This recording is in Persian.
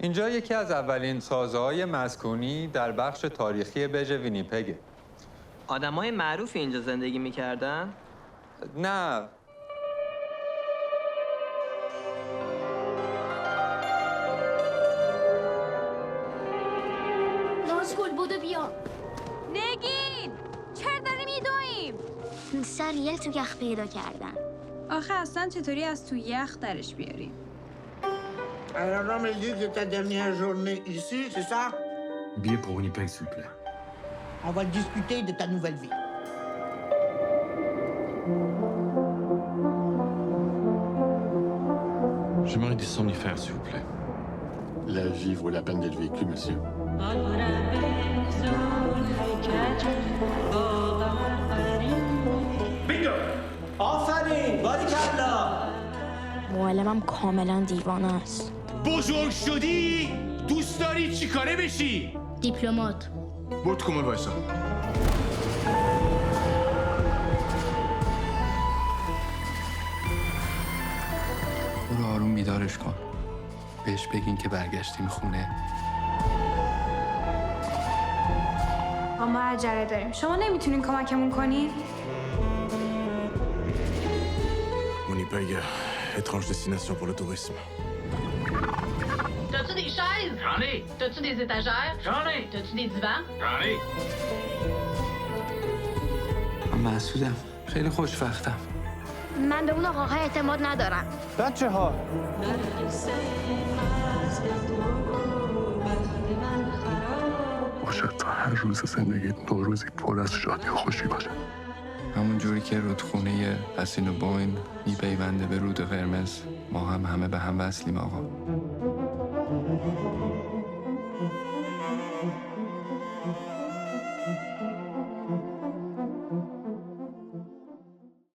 اینجا یکی از اولین سازه‌های مسکونی در بخش تاریخی برج وینیپگه. آدمای معروفی اینجا زندگی میکردن؟ نه. نازگل بودو بیا. نگین چرا داریم میدویم؟ سر یه تو یخ پیدا کردن. آخه اصلا چطوری از تو یخ درش بیاریم؟ Alors, on me dit que ta dernière journée ici, c'est ça? Billet pour Winnipeg, s'il vous plaît. On va discuter de ta nouvelle vie. J'aimerais des somnifères, s'il vous plaît. La vie vaut la peine d'être vécue, monsieur. بینگو آفرین باریکلا معلمم کاملا دیوانه است. بزرگ شدی؟ دوست داری چی کاره بشی؟ دیپلمات. برو کمد وایسا. برو آروم بیدارش کن. بهش بگین که برگشتیم خونه. ما عجله داریم. شما نمیتونین کمکمون کنین؟ Winnipeg, étrange destination pour le tourisme. T'as-tu des chaises? J'en ai. T'as-tu des étagères? J'en ai. T'as-tu des divans? J'en ai. من مسعودم. خیلی خوشوقتم. من به اون آقاها اعتماد ندارم. بچه ها باشد تا هر روز زندگی نوروزی پر از شادی و خوشی باشه. همون جوری که رودخونه اسینوبوین میپیونده به رود قرمز، ما هم همه به هم وصلیم آقا.